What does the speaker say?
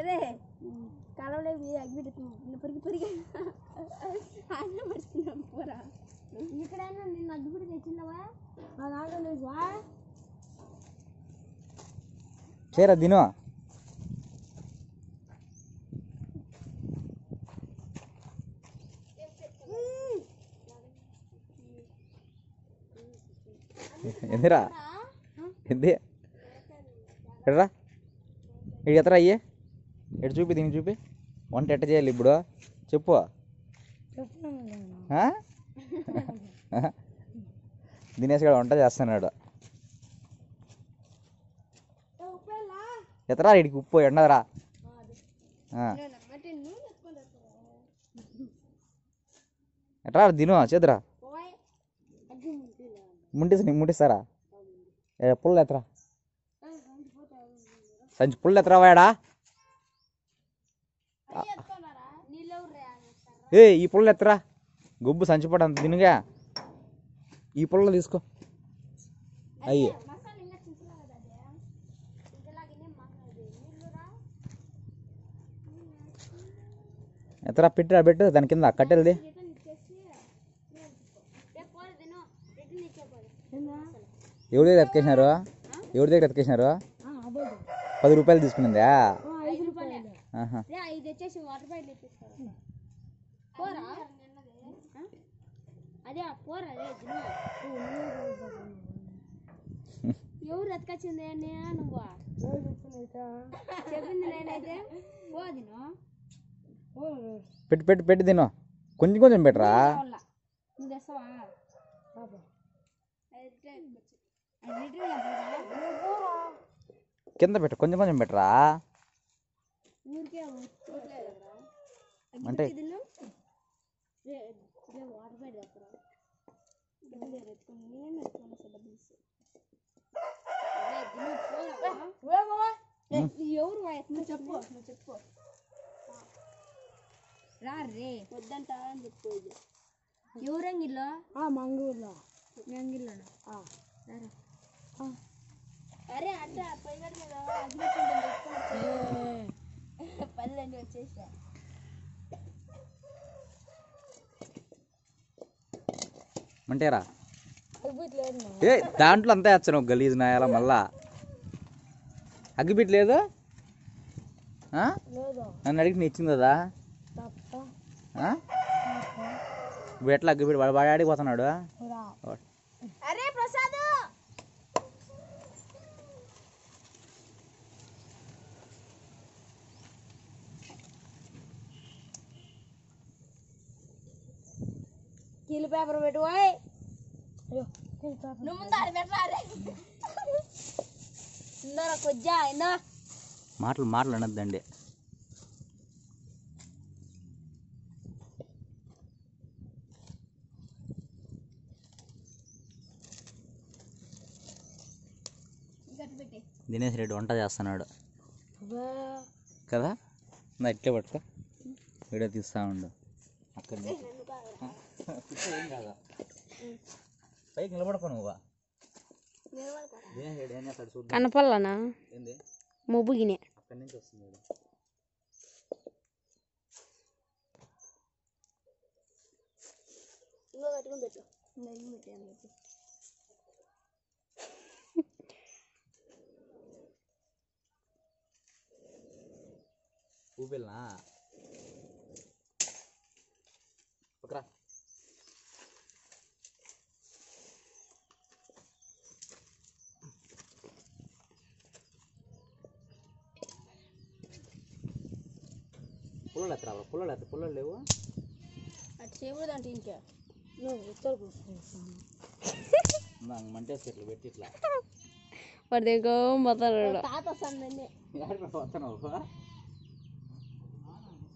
అదే కాలంలో అగ్గిపెట్టి పరిగి అన్న పడుతున్నాం పోరా ఇక్కడైనా నిన్ను అగ్గిపెట్టి తెచ్చిందవా చేరా దిను ఎందిరా ఎంది ఎడరా ఇటు ఎత్తరా అయ్యే ఎటు చూపి దీనికి చూపి వంట ఎట్ట చేయాలి ఇప్పుడు చెప్పు దినేష్ గారు వంట చేస్తున్నాడు ఎత్తరా ఇడికి ఉప్పు ఎండరా ఎట్రా దిను చేద్దురా ముట్టిస్తారా పుల్ల ఎత్తరా సంచి పుల్ల ఎత్తరా వాడా ఈ పుల్ల ఎత్తరా గొబ్బు సంచిపడ అంత తినుగా ఈ పుల్ల తీసుకో అయ్యి ఎత్తరా పెట్టు దాని కింద కట్టెలది ఎవరి దగ్గర ఎత్తుకేసినారు 10 రూపాయలు తీసుకునిందా ఎవరు ఎత్తుకొచ్చింది నువ్వు చెప్పింది నేనైతే పెట్టి తిను కొంచెం పెట్టరా కింద పెట్టు కొంచెం పెట్టరా అంటే చెప్పు రే వద్దంట అని చెప్పు ఎవరంగిల్లో మంగూరులో అరే అడ్డ పైగడ మీద పల్లెండి వచ్చేసా అంటేరా దాంట్లో అంతా వేస్తాను గలీజ్ నాయాల మళ్ళా అగ్గిపెట్టి లేదు నన్ను అడిగి నేను ఇచ్చింది కదా ఇప్పుడు ఎట్లా అగ్గిపెట్టి వాడు ఆడికి పోతున్నాడు అరే ప్రసాద్ కీలు పేపర్ పెట్టు నువ్వు ముందు ఆడ పెట్టాలి ఇందరా కొజ్జా ఇందా మాటలు అనద్దండి దినేష్ రెడ్డి వంట చేస్తున్నాడు కదా నా ఇట్లే పట్టుకో వీడియో తీస్తా ఉండు అక్కడ పైకి నిలబడుకో నువ్వు కనపల్లనా మొబ్బుగినే అక్కడి నుంచి వస్తుంది ఊపిల్నా ఒకరా పుల్లలు లేవు అటు చేయకూడదంటే ఇంకా మంటేసి ఇట్లా పెట్టి ఇట్లా వాడి దగ్గర తాత